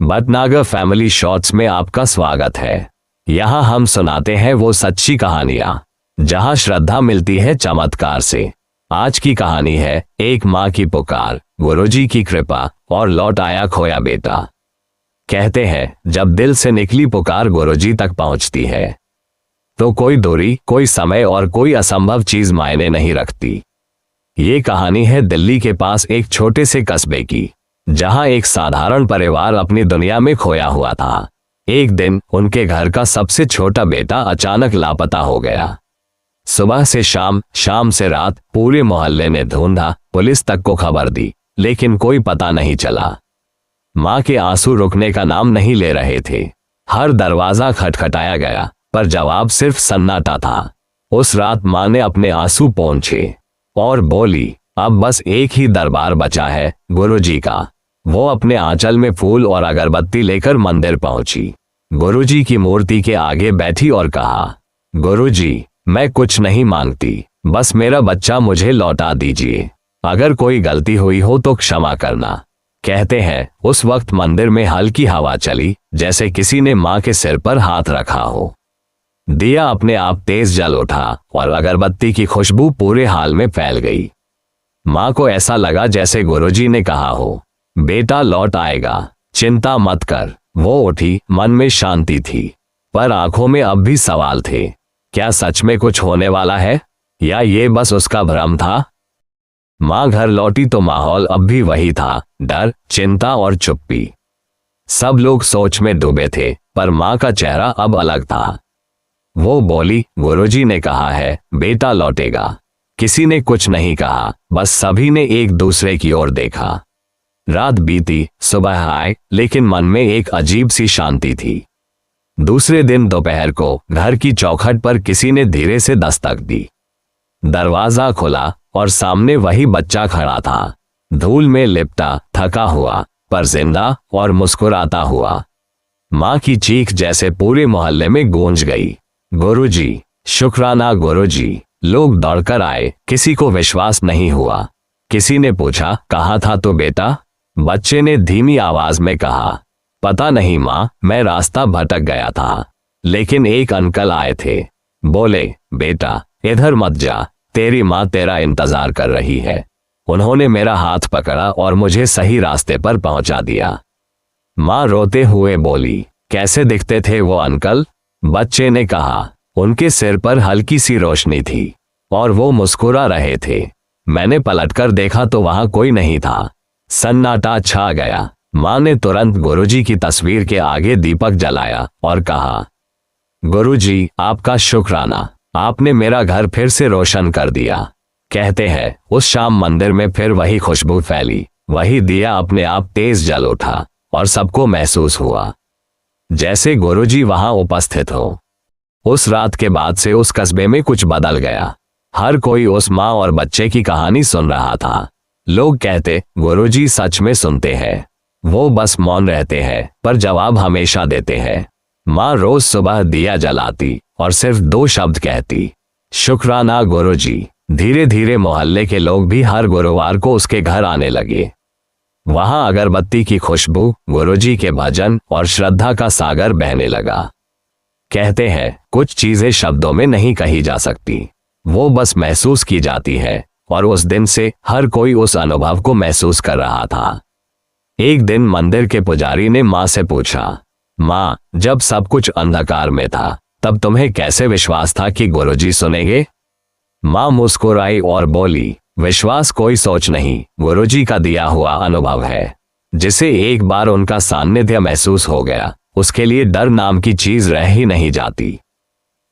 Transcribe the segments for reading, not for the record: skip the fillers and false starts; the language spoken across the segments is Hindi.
भटनागर फैमिली शॉर्ट्स में आपका स्वागत है। यहाँ हम सुनाते हैं वो सच्ची कहानियां जहाँ श्रद्धा मिलती है चमत्कार से। आज की कहानी है एक माँ की पुकार, गुरुजी की कृपा और लौट आया खोया बेटा। कहते हैं जब दिल से निकली पुकार गुरुजी तक पहुंचती है तो कोई दूरी, कोई समय और कोई असंभव चीज मायने नहीं रखती। ये कहानी है दिल्ली के पास एक छोटे से कस्बे की, जहां एक साधारण परिवार अपनी दुनिया में खोया हुआ था। एक दिन उनके घर का सबसे छोटा बेटा अचानक लापता हो गया। सुबह से शाम, शाम से रात पूरे मोहल्ले ने ढूंढा, पुलिस तक को खबर दी, लेकिन कोई पता नहीं चला। माँ के आंसू रुकने का नाम नहीं ले रहे थे। हर दरवाजा खटखटाया गया पर जवाब सिर्फ सन्नाटा था। उस रात माँ ने अपने आंसू पोंछे और बोली, अब बस एक ही दरबार बचा है, गुरुजी का। वो अपने आंचल में फूल और अगरबत्ती लेकर मंदिर पहुंची। गुरुजी की मूर्ति के आगे बैठी और कहा, गुरुजी, मैं कुछ नहीं मांगती, बस मेरा बच्चा मुझे लौटा दीजिए। अगर कोई गलती हुई हो तो क्षमा करना। कहते हैं उस वक्त मंदिर में हल्की हवा चली, जैसे किसी ने माँ के सिर पर हाथ रखा हो। दिया अपने आप तेज जल उठा और अगरबत्ती की खुशबू पूरे हाल में फैल गई। माँ को ऐसा लगा जैसे गुरुजी ने कहा हो, बेटा लौट आएगा, चिंता मत कर। वो उठी, मन में शांति थी, पर आंखों में अब भी सवाल थे। क्या सच में कुछ होने वाला है या ये बस उसका भ्रम था? माँ घर लौटी तो माहौल अब भी वही था, डर, चिंता और चुप्पी। सब लोग सोच में डूबे थे, पर माँ का चेहरा अब अलग था। वो बोली, गुरुजी ने कहा है बेटा लौटेगा। किसी ने कुछ नहीं कहा, बस सभी ने एक दूसरे की ओर देखा। रात बीती, सुबह आए, लेकिन मन में एक अजीब सी शांति थी। दूसरे दिन दोपहर को घर की चौखट पर किसी ने धीरे से दस्तक दी। दरवाजा खुला और सामने वही बच्चा खड़ा था, धूल में लिपटा, थका हुआ पर जिंदा और मुस्कुराता हुआ। माँ की चीख जैसे पूरे मोहल्ले में गूंज गई, गुरुजी, शुक्राना गुरुजी। लोग दौड़कर आए, किसी को विश्वास नहीं हुआ। किसी ने पूछा, कहाँ था तो बेटा? बच्चे ने धीमी आवाज में कहा, पता नहीं माँ, मैं रास्ता भटक गया था। लेकिन एक अंकल आए थे, बोले, बेटा इधर मत जा, तेरी माँ तेरा इंतजार कर रही है। उन्होंने मेरा हाथ पकड़ा और मुझे सही रास्ते पर पहुंचा दिया। माँ रोते हुए बोली, कैसे दिखते थे वो अंकल? बच्चे ने कहा, उनके सिर पर हल्की सी रोशनी थी और वो मुस्कुरा रहे थे। मैंने पलटकर देखा तो वहां कोई नहीं था। सन्नाटा छा गया। माँ ने तुरंत गुरुजी की तस्वीर के आगे दीपक जलाया और कहा, गुरुजी, आपका शुक्राना, आपने मेरा घर फिर से रोशन कर दिया। कहते हैं उस शाम मंदिर में फिर वही खुशबू फैली, वही दिया अपने आप तेज जल उठा और सबको महसूस हुआ जैसे गुरुजी वहां उपस्थित हो। उस रात के बाद से उस कस्बे में कुछ बदल गया। हर कोई उस माँ और बच्चे की कहानी सुन रहा था। लोग कहते, गुरुजी सच में सुनते हैं, वो बस मौन रहते हैं पर जवाब हमेशा देते हैं। माँ रोज सुबह दिया जलाती और सिर्फ 2 शब्द कहती, शुक्राना गुरुजी। धीरे धीरे मोहल्ले के लोग भी हर गुरुवार को उसके घर आने लगे। वहां अगरबत्ती की खुशबू, गुरुजी के भजन और श्रद्धा का सागर बहने लगा। कहते हैं कुछ चीजें शब्दों में नहीं कही जा सकती, वो बस महसूस की जाती है, और उस दिन से हर कोई उस अनुभव को महसूस कर रहा था। एक दिन मंदिर के पुजारी ने माँ से पूछा, माँ, जब सब कुछ अंधकार में था तब तुम्हें कैसे विश्वास था कि गुरुजी सुनेंगे? माँ मुस्कुराई और बोली, विश्वास कोई सोच नहीं, गुरुजी का दिया हुआ अनुभव है। जिसे एक बार उनका सान्निध्य महसूस हो गया, उसके लिए डर नाम की चीज रह ही नहीं जाती।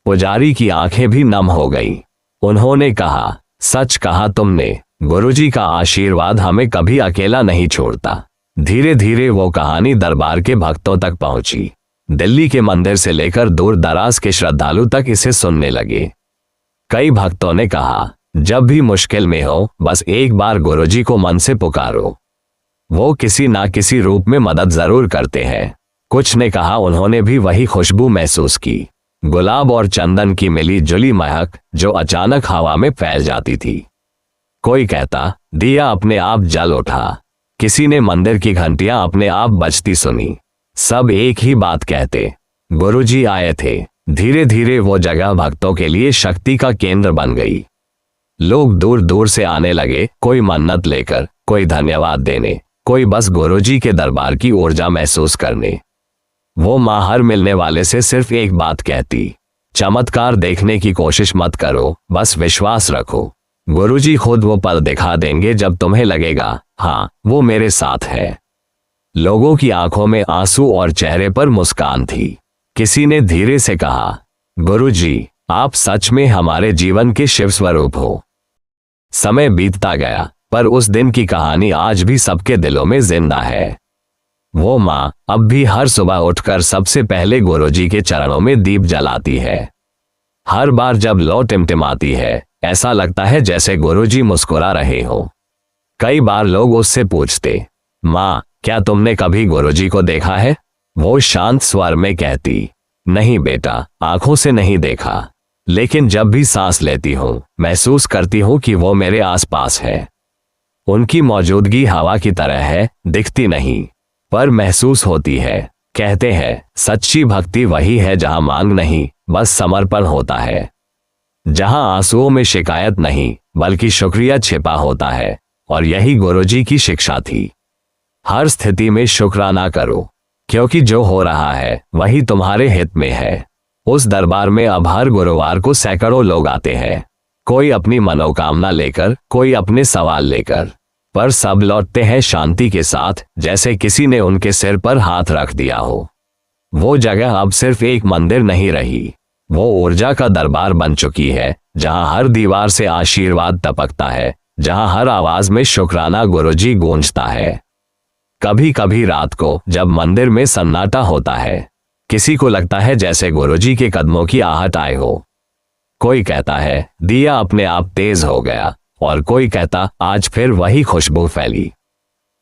पुजारी की आंखें भी नम हो गई। उन्होंने कहा, सच कहा तुमने, गुरुजी का आशीर्वाद हमें कभी अकेला नहीं छोड़ता। धीरे धीरे वो कहानी दरबार के भक्तों तक पहुंची। दिल्ली के मंदिर से लेकर दूर दराज के श्रद्धालु तक इसे सुनने लगे। कई भक्तों ने कहा, जब भी मुश्किल में हो बस एक बार गुरुजी को मन से पुकारो, वो किसी ना किसी रूप में मदद जरूर करते हैं। कुछ ने कहा उन्होंने भी वही खुशबू महसूस की, गुलाब और चंदन की मिली जुली महक जो अचानक हवा में फैल जाती थी। कोई कहता, दिया अपने आप जल उठा। किसी ने मंदिर की घंटियां अपने आप बजती सुनी। सब एक ही बात कहते। गुरुजी आए थे। धीरे धीरे वो जगह भक्तों के लिए शक्ति का केंद्र बन गई। लोग दूर दूर से आने लगे, कोई मन्नत लेकर, कोई धन्यवाद देने, कोई बस गुरुजी के दरबार की ऊर्जा महसूस करने। वो मां हर मिलने वाले से सिर्फ एक बात कहती, चमत्कार देखने की कोशिश मत करो, बस विश्वास रखो। गुरुजी खुद वो पल दिखा देंगे जब तुम्हें लगेगा, हाँ वो मेरे साथ है। लोगों की आंखों में आंसू और चेहरे पर मुस्कान थी। किसी ने धीरे से कहा, गुरुजी आप सच में हमारे जीवन के शिव स्वरूप हो। समय बीतता गया, पर उस दिन की कहानी आज भी सबके दिलों में जिंदा है। वो माँ अब भी हर सुबह उठकर सबसे पहले गुरुजी के चरणों में दीप जलाती है। हर बार जब लौ टिमटिमाती है, ऐसा लगता है जैसे गुरुजी मुस्कुरा रहे हो। कई बार लोग उससे पूछते, माँ क्या तुमने कभी गुरुजी को देखा है? वो शांत स्वर में कहती, नहीं बेटा, आंखों से नहीं देखा, लेकिन जब भी सांस लेती हूं महसूस करती हूं कि वो मेरे आसपास है। उनकी मौजूदगी हवा की तरह है, दिखती नहीं पर महसूस होती है। कहते हैं सच्ची भक्ति वही है जहां मांग नहीं, बस समर्पण होता है, जहां आंसुओं में शिकायत नहीं बल्कि शुक्रिया छिपा होता है। और यही गुरुजी की शिक्षा थी। हर स्थिति में शुक्राना करो, क्योंकि जो हो रहा है वही तुम्हारे हित में है। उस दरबार में अब हर गुरुवार को सैकड़ों लोग आते हैं, कोई अपनी मनोकामना लेकर, कोई अपने सवाल लेकर, पर सब लौटते हैं शांति के साथ, जैसे किसी ने उनके सिर पर हाथ रख दिया हो। वो जगह अब सिर्फ एक मंदिर नहीं रही, वो ऊर्जा का दरबार बन चुकी है, जहां हर दीवार से आशीर्वाद टपकता है, जहां हर आवाज में शुक्राना गुरुजी गूंजता है। कभी कभी रात को जब मंदिर में सन्नाटा होता है, किसी को लगता है जैसे गुरुजी के कदमों की आहट आए हो। कोई कहता है दिया अपने आप तेज हो गया, और कोई कहता आज फिर वही खुशबू फैली।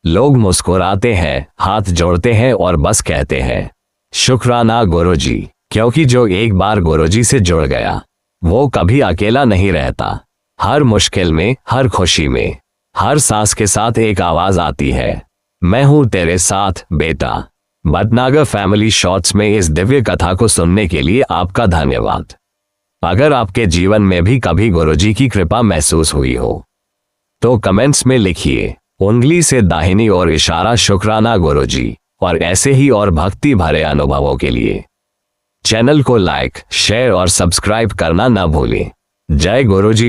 लोग मुस्कुराते हैं, हाथ जोड़ते हैं और बस कहते हैं शुक्राना गुरुजी, क्योंकि जो एक बार गुरुजी से जुड़ गया वो कभी अकेला नहीं रहता। हर मुश्किल में, हर खुशी में, हर सांस के साथ एक आवाज आती है, मैं हूं तेरे साथ बेटा। भटनागर फैमिली शॉर्ट्स में इस दिव्य कथा को सुनने के लिए आपका धन्यवाद। अगर आपके जीवन में भी कभी गुरुजी की कृपा महसूस हुई हो तो कमेंट्स में लिखिए, उंगली से दाहिनी ओर इशारा शुक्राना गुरुजी। और ऐसे ही और भक्ति भरे अनुभवों के लिए चैनल को लाइक, शेयर और सब्सक्राइब करना न भूलें। जय गुरुजी।